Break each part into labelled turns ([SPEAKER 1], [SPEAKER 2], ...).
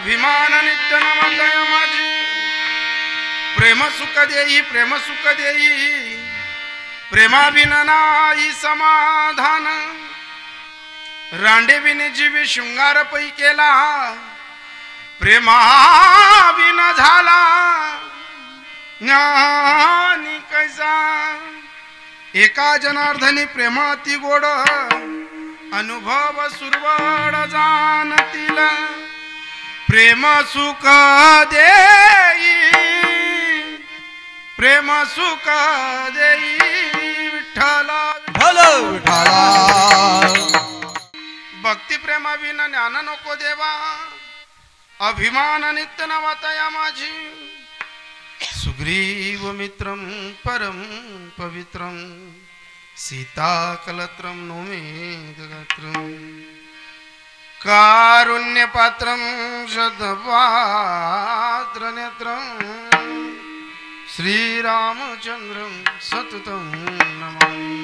[SPEAKER 1] अभिमान नित्य नवतय माझी प्रेम सुख देई प्रेमाविना नाही समाधान रांडेविने जीवी शृंगार पै केला प्रेमाविना झाला ज्ञानी कैसा एका जनार्दनी प्रेमाती गोड अनुभव सुरवड जाणतील प्रेम सुख देई विठ्ठला भक्ती प्रेमाविना ज्ञान नको देवा अभिमान नित्य नवतया माझी सुग्रीव मित्रं परम पवित्रं सीता कलत्रं नोमेदगात्रं कारुण्य पात्रं शतपात्र नेत्रं श्रीरामचंद्रं सततं नमामि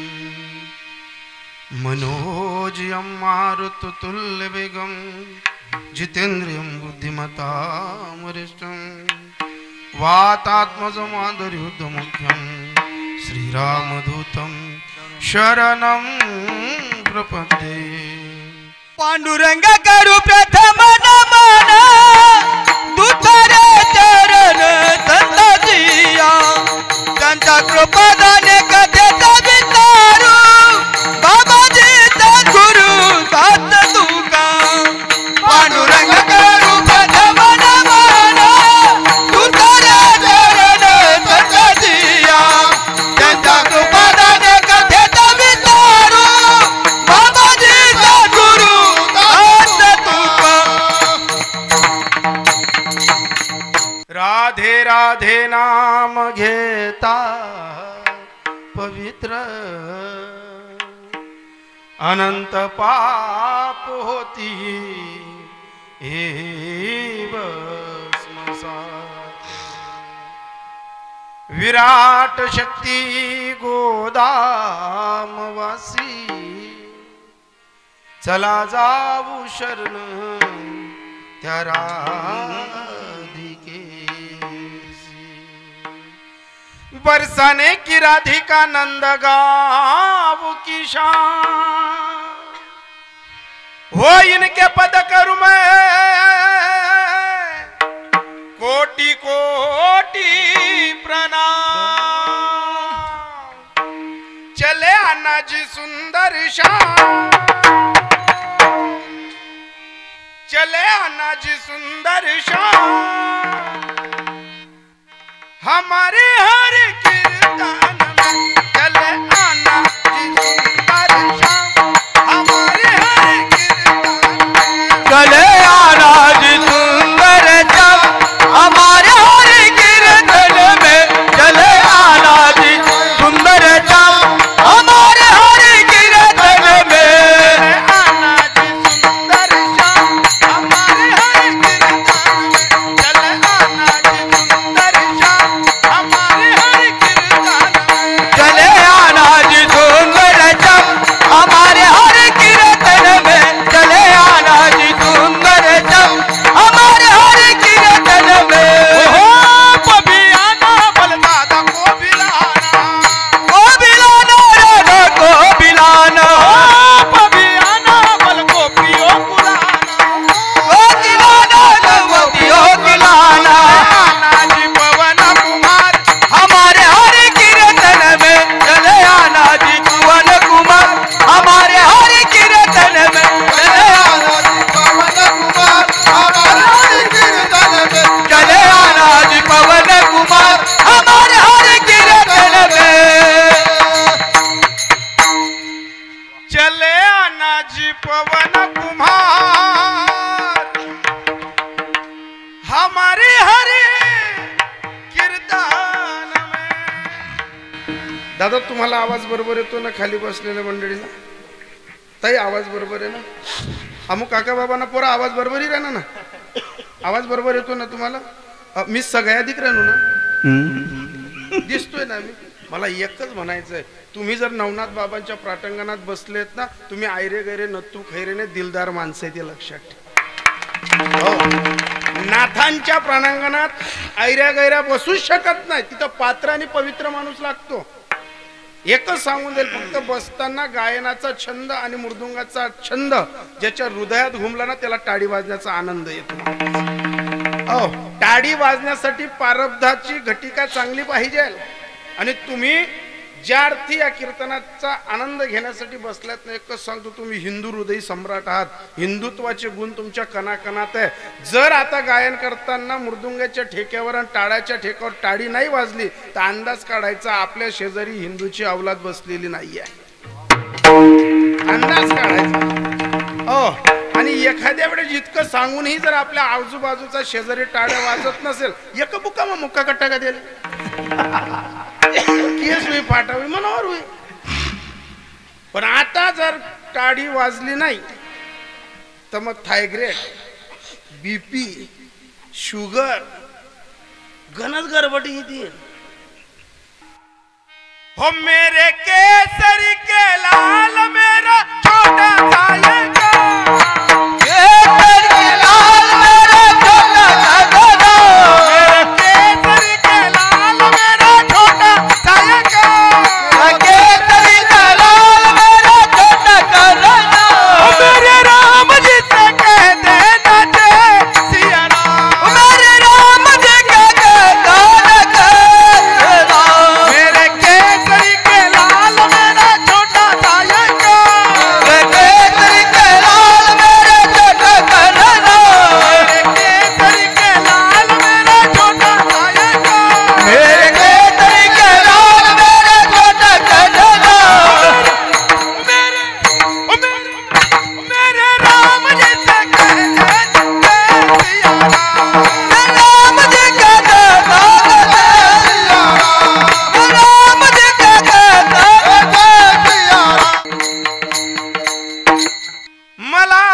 [SPEAKER 1] मनोजयं मारुततुल्यवेगं जितेन्द्रियं बुद्धिमतां वरिष्ठं वातात्मजं आदरयुद्धमुख्यं श्रीरामदूतं शरणं प्रपद्ये
[SPEAKER 2] पांडुरंग करू प्रथम नमन दुसरे चरण संतजिया त्यांच्या कृपादाने कथेचा विचारू बाबाजीचा गुरु सात तुका पांडुरंग करू प्रथम नमन दुसरे चरण संतजिया त्यांच्या कृपादाने कथेचा विचारू बाबाजीचा गुरु
[SPEAKER 1] राधे राधे नाम घेता पवित्र अनंत पाप होती एव स्मशान विराट शक्ती गोदामवासी चला जाऊ शरण त्या राधिके बरसाने की राधिका नंद गाव की शान हो इनके पद करूं मैं कोटि कोटि प्रणाम चले अन्ना जी सुंदर श्याम चले अन्ना जी सुंदर श्याम हमारे हर कीर्तन में चले अन्ना जी सुंदर श्याम हमारे हर कीर्तन में
[SPEAKER 2] चले आना जी सुंदर श्याम हमारे हर कीर्तन में चले आना जी सुंदर श्याम हमारे हर कीर्तन में
[SPEAKER 1] आना जी सुंदर श्याम हमारे हर कीर्तन में चले आना जी सुंदर श्याम हमारे हर कीर्तन में
[SPEAKER 2] चले आना जी सुंदर श्याम हमारे हर कीर्तन में चले आना जी सुंदर श्याम हमारे हर कीर्तन में
[SPEAKER 1] हो पबियाना बलदादा को बिलाना
[SPEAKER 2] राधा को बिलाना
[SPEAKER 1] पबियाना बल को पियो पुराना
[SPEAKER 2] ओ दिलाना भगवतियों दिलाना
[SPEAKER 1] आना जी पवन कुमार
[SPEAKER 2] हमारे हर कीर्तन में चले आना जी पवन कुमार हमारे हर कीर्तन में चले आना जी पवन कुमार हमारे हर कीर्तन में चले आना जी पवन कुमार हमारे हर कीर्तन में
[SPEAKER 1] चले आना जी पवन कुमार हमारे हरे कीर्तन में दादा तुम्हाला आवाज बरोबर येतो ना खाली बसलेल्या मंडळीला ताई आवाज बरोबर आहे ना अमुक काका बाबांना पोरा आवाज बरोबर राहणार ना आवाज बरोबर येतो ना तुम्हाला मी सगळ्याधिक राहू ना दिसतोय ना मी मला एकच म्हणायचंय तुम्ही जर नवनाथ बाबांच्या प्राटंगणात बसलेत ना तुम्ही आयरे गैरे नत्तू खैरेने दिलदार माणसं आहे ते लक्षात ठेवा हो. नाथांच्या प्रांगणात ऐऱ्या गैऱ्या बसूच शकत नाही, तिथं पात्र आणि पवित्र माणूस लागतो. एकच सांगून देईल, फक्त बसताना गायनाचा छंद आणि मृदुंगाचा छंद ज्याच्या हृदयात घुमला ना त्याला टाळी वाजण्याचा आनंद येतो. टाळी वाजण्यासाठी प्रारब्धाची घटिका चांगली पाहिजे. आणि तुम्ही ज्या अर्थी या कीर्तनाचा आनंद घेण्यासाठी बसल्यात ना, एकच सांगतो, तुम्ही हिंदू हृदयी सम्राट आहात. हिंदुत्वाचे गुण तुमच्या कणाकणात आहे. जर आता गायन करताना मृदुंगाच्या ठेक्यावर आणि टाळ्याच्या ठेक्यावर टाळी नाही वाजली तर अंदाज काढायचा आपल्या शेजारी हिंदूची अवलाद बसलेली नाहीये. अंदाज काढायचा. आणि एखाद्या वेळेस इतकं सांगूनही जर आपल्या आजूबाजूचा शेजारी टाळ्या वाजत नसेल, एक बुका मग मुक्का कट्टा का दिले केस होई फाटावी मनावर होई. पण आता जर टाळी वाजली नाही तर मग थायग्रेड, बीपी, शुगर घनच गडबडी येते.
[SPEAKER 2] हो मेरे केसरी के लाल मेरा छोटा सायका, केसरी के लाल मेरा छोटा सायका, मेरे केसरी के लाल मेरा छोटा सायका, केसरी के लाल मेरा छोटा सायका. मेरे राम जी से कह देना जय सिया राम, मेरे राम जी के कहना जय राम. मेरे केसरी के लाल मेरा छोटा सायका, केसरी के लाल मेरा छोटा सायका, केसरी के लाल मेरा छोटा सायका, मेरे केसरी के लाल मेरा छोटा सायका. मेरे राम जी से कह दे सिया राम, राम जी के कहना सिया राम, राम जी के कहना सिया राम. मला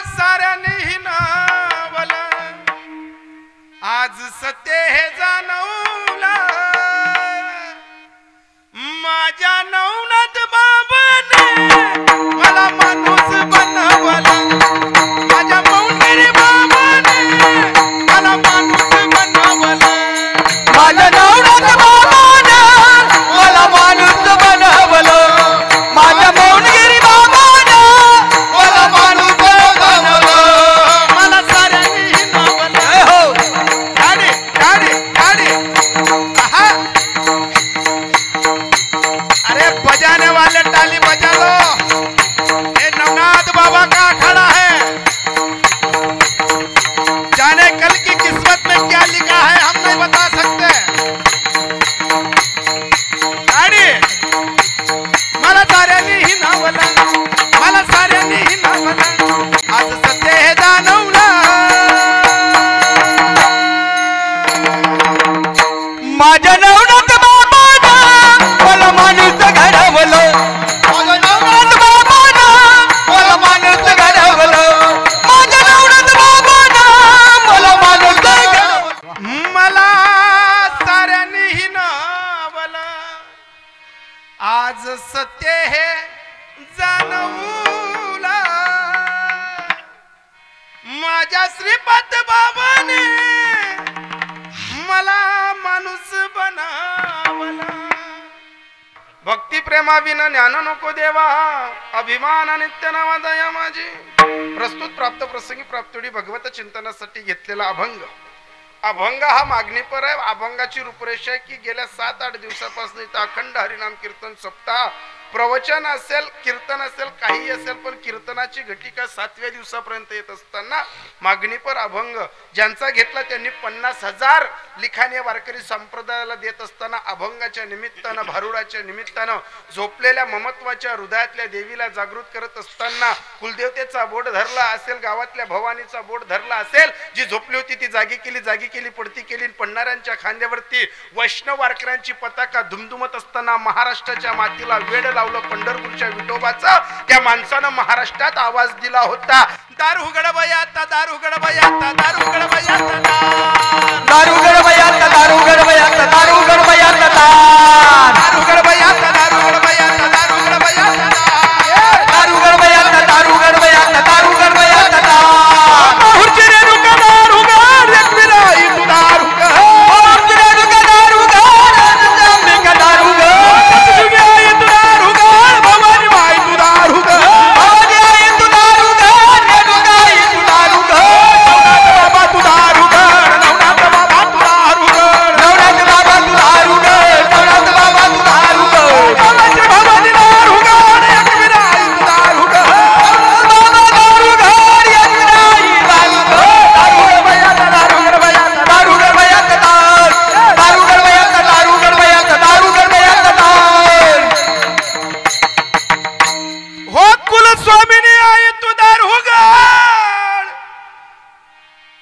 [SPEAKER 2] साऱ्याने हिनावलं, आज सत्य हे जाणवलं, माझ्या नवनाथ बाबाने मला माणूस बनवलं, माझ्या मौनगिरी बाबाने मला माणूस बनवलं, माझ्या नवनाथ बाबाने मला माणूस बनवलं, माझ्या मौनगिरी बाबाने मला माणूस बनवलं. मला साऱ्यांनी हिनावलं. हो गाडी गाडी गाडी. आहा. अरे बजाने वाले ताली बजा लो, ये नवनाथ बाबा का अखाड़ा है. जाने कल की किस्मत में क्या लिखा है हम नहीं बता सकते. गाडी. मला साऱ्यांनी हिनावलं, मला साऱ्यांनी हिनावलं, आज सत्य हे जाणवलं, माझ्या नवनाथ बाबानं मला माणूस घडवलं, माझ्या नवनाथ बाबानं मला माणूस घडवलं, माझ्या नवनाथ बाबानं मला माणूस घडवलं. मला साऱ्यांनी हिनावलं, आज सत्य हे जाणवलं, माझ्या श्रीपाद बाबाने मला माणूस बनावला. भक्ती प्रेमाविना ज्ञान नको देवा, अभिमान नित्य नावा दया माझी. प्रस्तुत प्राप्त प्रसंगी प्राप्तोडी भगवत चिंतनासाठी घेतलेला अभंग. अभंग हा मागणीपर आहे. अभंगाची रूपरेषा आहे की गेल्या 7-8 दिवसापासून इथं अखंड हरिनाम कीर्तन सप्ताह, प्रवचन असेल, कीर्तन असेल, काही असेल, पण कीर्तनाची घटिका 7व्या दिवसापर्यंत येत असताना मागणीपर अभंग ज्यांचा घेतला त्यांनी 50,000 लिखाणे वारकरी संप्रदायाला देत असताना अभंगाच्या निमित्तानं, भारुडाच्या निमित्तानं झोपलेल्या ममत्वाच्या हृदयातल्या देवीला जागृत करत असताना कुलदेवतेचा बोट धरला असेल, गावातल्या भवानीचा बोट धरला असेल, जी झोपली होती ती जागी केली, पडती केली. पडणाऱ्यांच्या खांद्यावरती वैष्णव वारकऱ्यांची पताका धुमधुमत असताना महाराष्ट्राच्या मातीला वेड लावलं पंढरपूरच्या विठोबाचा. त्या माणसानं महाराष्ट्रात आवाज दिला होता, दारू उघड बयाता, दारू उघड बयाता, दारू उघड बयाता, दारू उघड बयाता, दारू उघड बयाता, दारू उघड बयाता, दारू उघड बयाता, दारू उघड बयाता, दारू उघड बयाता, दारू उघड बयाता, दारू उघड बयाता, दारू उघड बयाता,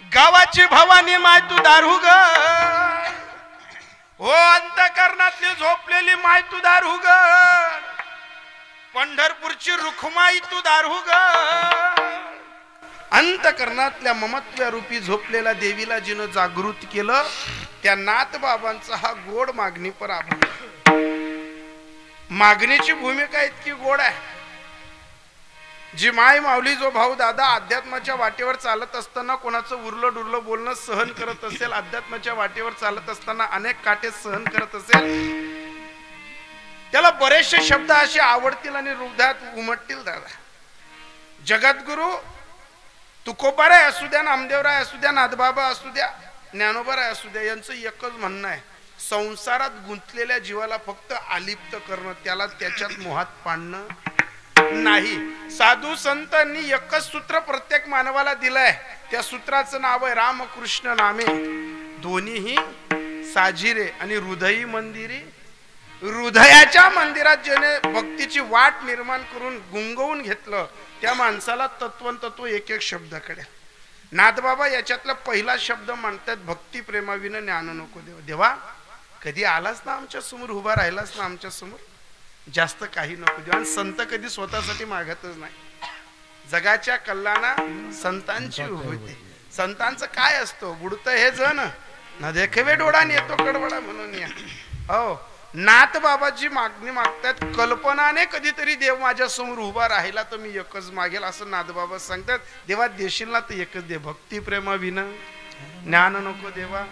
[SPEAKER 1] गावाची भवानी माय तू दारू ग, हो अंतकरणातली झोपलेली माय तू दारू ग, पंढरपूरची रुखमाई तू दारू ग, अंतकरणातल्या ममत्व्या रूपी झोपलेल्या देवीला जिनं जागृत केलं त्या नाथ बाबांचा हा गोड मागणी पर आभार. मागणीची भूमिका इतकी गोड आहे. जी माय माऊली जो भाऊ दादा अध्यात्माच्या वाटेवर चालत असताना कोणाचं उरलं डुरलं बोलणं सहन करत असेल, अध्यात्माच्या वाटेवर चालत असताना अनेक काटे सहन करत असेल, त्याला बरेचसे शब्द असे आवडतील आणि हृदयात उमटतील. दादा जगद्गुरु तुकोबाराय असू द्या, नामदेवराय असू द्या, नाथबाबा असू द्या, ज्ञानोबाराय असू द्या, यांचं एकच म्हणणं आहे, संसारात गुंतलेल्या जीवाला फक्त आलिप्त करणं, त्याला त्याच्यात मोहात पाडणं नाही. साधू संतांनी एकच सूत्र प्रत्येक मानवाला दिलंय, त्या सूत्राचं नाव आहे रामकृष्ण नामे दोन्हीही साजिरे. आणि हृदयी मंदिरी, हृदयाच्या मंदिरात ज्याने भक्तीची वाट निर्माण करून गुंगवून घेतलं त्या माणसाला तत्वंतत्व एक एक शब्दाकडे. नाथबाबा याच्यातला पहिला शब्द म्हणतात भक्ती प्रेमाविना ज्ञान नको देवा. देवा कधी आलाच ना आमच्या समोर, उभा राहिलाच ना आमच्या समोर, जास्त काही नको देवा. आणि संत कधी स्वतःसाठी मागतच नाही, जगाच्या कल्याणा संतांची होते. संतांचं काय असतो, बुडतं हे जण ना देखवे डोळाने येतो कडवडा म्हणून या. हो नाथ बाबाची मागणी मागतात, कल्पनाने कधीतरी देव माझ्या समोर उभा राहिला तर मी एकच मागेल असं नाथबाबा सांगतात. देवा देशील ना तर एकच दे, भक्ती प्रेमा विना ज्ञान नको देवा.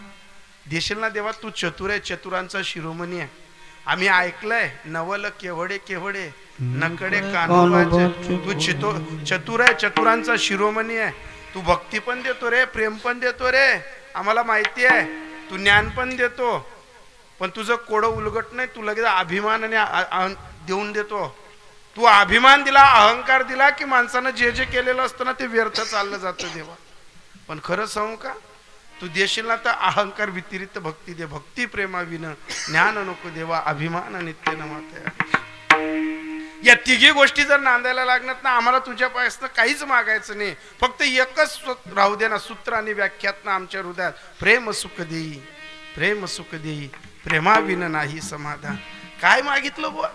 [SPEAKER 1] देशील ना देवा तू चतुर आहे, चतुरांचा शिरोमणी आहे. आम्ही ऐकलंय नवल केवढे केवढे नकडे कानोबाचे, तू चतुर आहे, चतुरांचा शिरोमणी आहे. तू भक्ती पण देतो रे, प्रेम पण देतो रे, आम्हाला माहिती आहे. तू ज्ञान पण देतो, पण तुझं कोडं उलगट नाही, तू लगेच अभिमानाने देऊन देतो. तू अभिमान दिला, अहंकार दिला की माणसानं जे जे केलेलं असतं ना ते व्यर्थ चाललं जातं देवा. पण खरं सांगू का, तू देशील ना तर अहंकार व्यतिरिक्त भक्ती दे. भक्ती प्रेमा विना ज्ञान नको देवा, अभिमान नित्य न माते. या तिघी गोष्टी जर नांदायला लागणार ना आम्हाला तुझ्यापासून काहीच मागायचं नाही, फक्त एकच राहू दे ना सूत्र आणि व्याख्यात ना आमच्या हृदयात. प्रेम सुख देई, प्रेम सुख देई, प्रेमाविन नाही समाधान. काय मागितलं बुवा,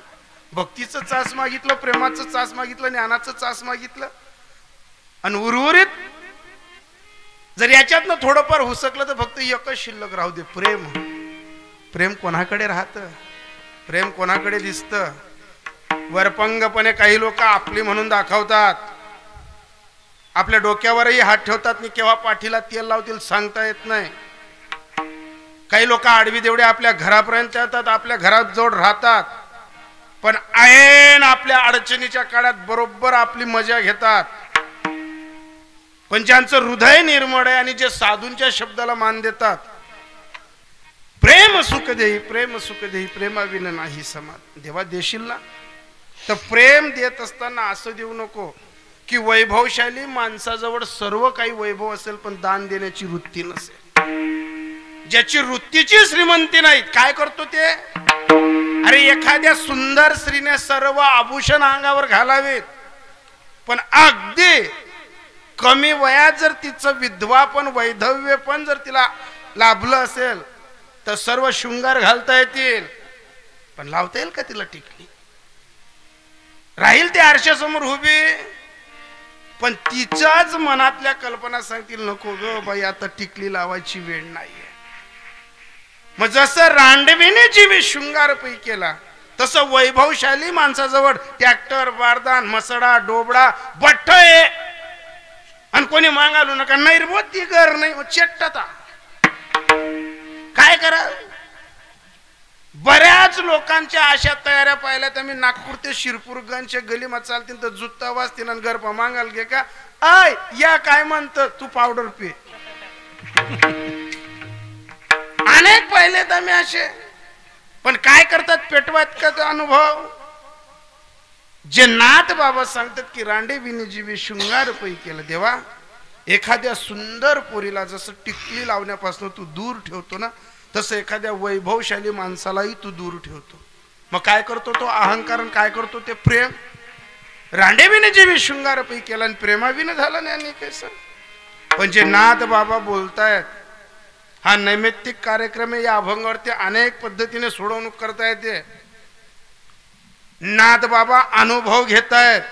[SPEAKER 1] भक्तीचं चास मागितलं, प्रेमाचं चास मागितलं, ज्ञानाचं चास मागितलं, आणि उर्वरित जर याच्यातनं थोडंफार हुसकलं तर फक्त एकच शिल्लक राहू दे, प्रेम. प्रेम कोणाकडे राहतं, प्रेम कोणाकडे दिसतं. वरपंगपणे काही लोक आपली म्हणून दाखवतात, आपल्या डोक्यावरही हात ठेवतात आणि केव्हा पाठीला तेल लावतील सांगता येत नाही. काही लोक आडवी देवडे आपल्या घरापर्यंत येतात, आपल्या घरात जोड राहतात, पण ऐन आपल्या अडचणीच्या काळात बरोबर आपली मजा घेतात. पण ज्यांचं हृदय निर्मळ आहे आणि जे साधूंच्या शब्दाला मान देतात, प्रेम सुख देई, प्रेम सुख देई, प्रेमाविना नाही समाधान. देवा देशील ना तर प्रेम देत असताना असं देऊ नको की वैभवशाली माणसाजवळ सर्व काही वैभव असेल पण दान देण्याची वृत्ती नसेल. ज्याची वृत्तीची श्रीमंती नाही, काय करतो ते, अरे एखाद्या सुंदर स्त्रीने सर्व आभूषण अंगावर घालावेत, पण अगदी कमी वयात जर तिचं विधवा पण वैधव्य पण जर तिला लाभलं असेल तर सर्व शृंगार घालता येतील, पण लावता येईल का तिला टिकली? राहील ते आरशासमोर उभी, पण तिच्याच मनातल्या कल्पना सांगतील नको ग बाई आता टिकली लावायची वेळ नाहीये. मग जसं रांडवीने जीवी शृंगारपै केला तसं वैभवशाली माणसाजवळ ट्रॅक्टर, बारदान, मसडा, डोबडा, बट्ट आहे, आणि कोणी मागालू नका नाही रे ती घर नाही, चेट्टता काय करा. बऱ्याच लोकांच्या अशा तयाऱ्या पाहिल्या तर मी नागपूर ते शिरपूरगंजच्या गलीमा चालतील तर जुत्ता वाजतील आणि गरपा मागाल घे का आय या काय म्हणत तू पावडर पी. अनेक पाहिले तर मी असे, पण काय करतात पेटवात का तो अनुभव. जे नाथ बाबा सांगतात की रांडे विनी जीवी शृंगार पै केलं. देवा एखाद्या सुंदर पोरीला जसं टिकली लावण्यापासून तू दूर ठेवतो ना तसं एखाद्या वैभवशाली माणसालाही तू दूर ठेवतो. मग काय करतो तो अहंकार, काय करतो ते प्रेम. रांडेविने जीवी शृंगार पै केला आणि प्रेमाविने झाला नाही. कसं पण जे नाथ बाबा बोलतायत हा नैमित्तिक कार्यक्रम आहे, या अभंगावरती अनेक पद्धतीने सोडवणूक करता येते. नाथ बाबा अनुभव घेतायत,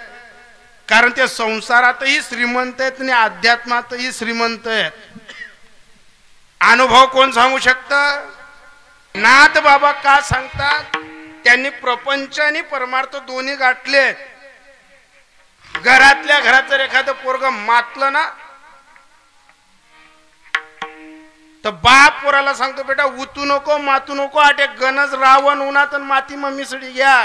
[SPEAKER 1] कारण ते संसारातही श्रीमंत आहेत आणि अध्यात्मातही श्रीमंत आहेत. अनुभव कोण सांगू शकतं? नाथ बाबा का सांगतात? त्यांनी प्रपंच आणि परमार्थ दोन्ही गाठले. घरातल्या घरात जर एखादं पोरग मातलं ना, तर बाप पोराला सांगतो, बेटा उतू नको मातू नको, आटे गणज रावण उन्हात माती मिसळी घ्या.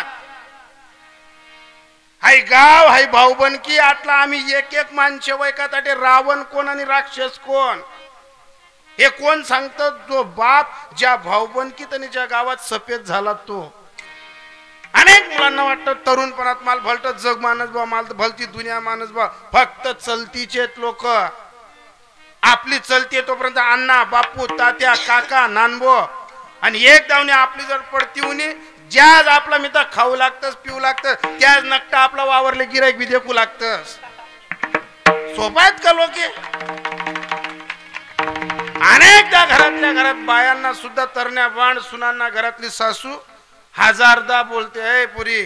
[SPEAKER 1] हाय गाव हाय भाऊबंदकी आटला आम्ही एक एक माणसे वैकात, आटे रावण कोण आणि राक्षस कोण हे कोण सांगतं? जो बाप ज्या भाऊबंदकीत आणि ज्या गावात सफेद झाला तो. अनेक मुलांना वाटतं तरुणपणात माल भलत जग मानस बा, माल भलती दुनिया मानस बा, फक्त चलतीचे लोक. आपली चलती तोपर्यंत अण्णा बापू तात्या काका नानबो, आणि एक दावणी आपली जर पडती होणी, ज्याच आपला मित्र खाऊ लागतस पिऊ लागतं, त्याच नकटा आपला वावरले गिराईक बी देखू लागतस. सोपा आहेत का लोक? अनेकदा घरातल्या घरात बायांना सुद्धा तरण्या बाण सुनांना घरातली सासू हजारदा बोलते, ऐ पुरी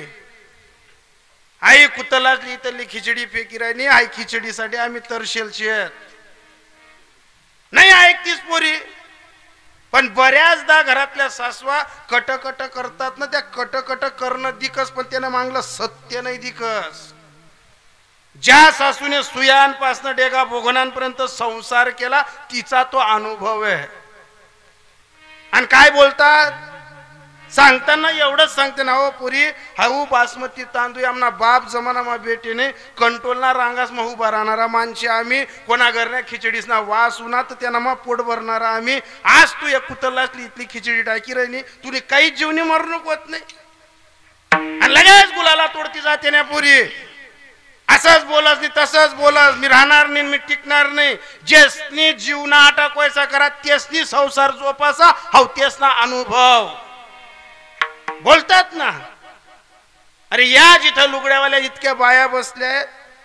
[SPEAKER 1] आई कुतलातली इथली खिचडी फेकी राहिली, आई खिचडीसाठी आम्ही तरशेलची आहेत. नाही ऐकतीस पोरी. पण बऱ्याचदा घरातल्या सासवा कटकट करतात ना, त्या कटकट करणं दिकस, पण त्यानं मागलं सत्य नाही दिकस. ज्या सासूने सुयांपासनं डेगा भोगणांपर्यंत संसार केला तिचा तो अनुभव आहे. आणि काय बोलतात सांगताना एवढंच सांगते ना, हो पुरी हाऊ बासमती तांदूळ आमना बाप जमाना मा बेटीने कंट्रोलना रांगास मा उभा राहणारा माणसे आम्ही, कोणा घरण्या खिचडीस ना वास उन्हा तर त्यांना मा पोट भरणारा आम्ही. आज तू एक कुतरलासली इथली खिचडी टाकी राहिली, तुला काहीच जीवनी मरणूक होत नाही आणि लगेच गुलाला तोडती जाते ना पुरी. असंच बोलस नाही तसंच बोलस, मी राहणार नाही मी टिकणार नाही. जेसनी जीवना अटकवायचा करा, तेसनी संसार जोपासा, हाव तेसना अनुभव बोलतात ना. अरे या जिथं लुगड्यावाल्या इतक्या बाया बसल्या,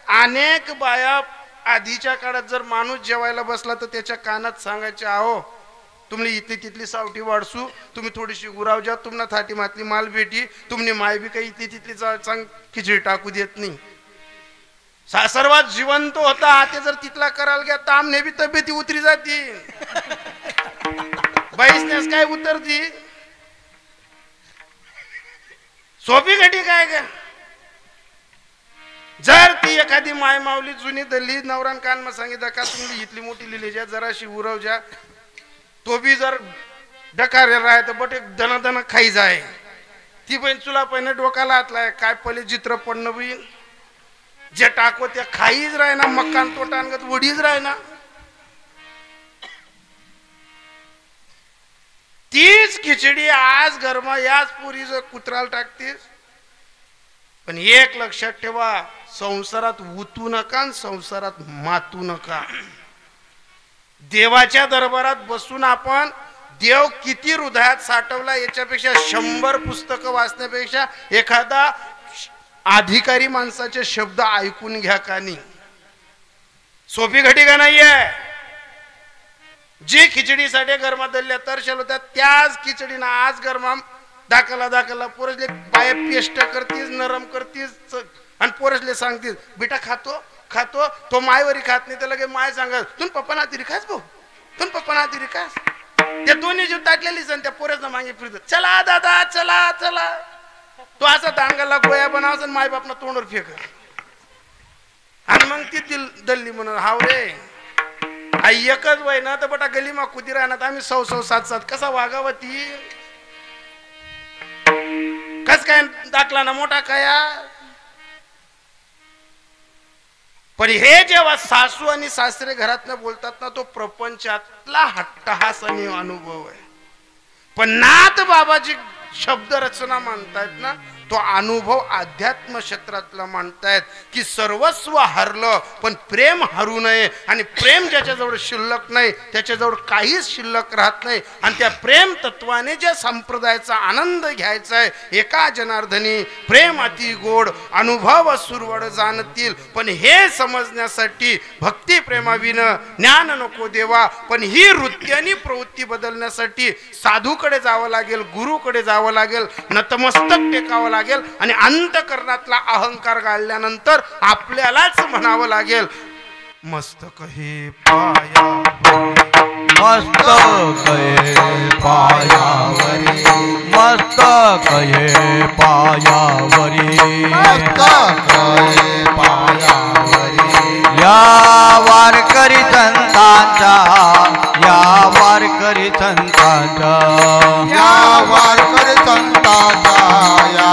[SPEAKER 1] अनेक बाया आधीच्या काळात जर माणूस जेवायला बसला तर त्याच्या कानात सांगायचे, आहो तुम्ही इथली तिथली सावटी वाढसू, तुम्ही थोडीशी गुराव ज्या, तुम्हाला थाटी मातली माल भेटी, तुम्ही माय बी काही इथली तिथली चांग खिचडी टाकू देत नाही. सर्वात जिवंत होता आता जर तिथला करायला घ्या तर आमने बी तब्येती उतरी जाती. बाईसनेस काय उतरती? सोपी घटी काय का? जर ती एखादी माय मावली जुनी दल्ली नवरान कान मग सांगितलं का तुम्ही इथली मोठी लिहिली ज्या जराशी उरव ज्या, तो बी जर डकार राह तर बट एक दना दना खाई जाय. ती पण तुला पहिने डोकाला हातलाय काय पहिले चित्र पडणं बी जे टाको त्या खाईच राह ना, मक्कान तोटांगत वडीच राह ना. तीच खिचडी आज घरमा याच पुरी जर कुत्राला टाकतीस. पण एक लक्षात ठेवा, संसारात उतू नका, संसारात मातू नका. देवाच्या दरबारात बसून आपण देव किती हृदयात साठवला याच्यापेक्षा 100 पुस्तकं वाचण्यापेक्षा एखादा अधिकारी माणसाचे शब्द ऐकून घ्या. का नाही सोपी घटी का नाहीये? जी खिचडीसाठी गरमा दल्ल्या तरशल होत्या त्याच खिचडीना आज गरमा दाखला दाखला पोरसले पाय पेस्ट करतीस, नरम करतीस आणि पोरसले सांगतीस बेटा खातो खातो. तो मायवरी खात नाही तर लगे माय सांगत तुम पप्पा ना तिरी खास भाऊ, तुम पप्पा ना तिरी खास. त्या दोन्ही जीव ताटलेलीच आणि त्या पोरसना मागे फिरत चला दादा चला चला. तो असा दांगाला गोया बनावस माय बापना तोंडवर फेक आणि मग ती दल्ली म्हणून हाव रे आई एकच वय ना तर बटा गली मा कुदी राहणार आम्ही 100 7 कसा वागावती कस काय दाखला ना मोठा काया. पण हे जेव्हा सासू आणि सासरे घरात न बोलतात ना, तो प्रपंचातला हट्टहास अनुभव आहे. पण नाथ बाबाजी शब्द रचना मानतायत ना, तो अनुभव अध्यात्म क्षेत्रातला मांडतायत की सर्वस्व हरलं पण प्रेम हरू नये, आणि प्रेम ज्याच्याजवळ शिल्लक नाही त्याच्याजवळ काहीच शिल्लक राहत नाही, आणि त्या प्रेम तत्वाने ज्या संप्रदायाचा आनंद घ्यायचा आहे, एका जनार्दनी प्रेम अति गोड अनुभव सुरवड जाणतील, पण हे समजण्यासाठी भक्ती प्रेमाविनं ज्ञान नको देवा, पण ही वृत्ती आणि प्रवृत्ती बदलण्यासाठी साधूकडे जावं लागेल, गुरुकडे जावं लागेल, नतमस्तक टेकावं लागेल, आणि अंतकरणातला अहंकार गाळल्यानंतर आपल्यालाच म्हणावं लागेल मस्तक हे पाया,
[SPEAKER 2] मस्तक हे पायावरी, मस्तक हे पायावरी,
[SPEAKER 3] मस्तक हे पायावरी,
[SPEAKER 2] या वारकरी संतांचा, या वारकरी संतांचा,
[SPEAKER 3] या वारकरी संतांचा, या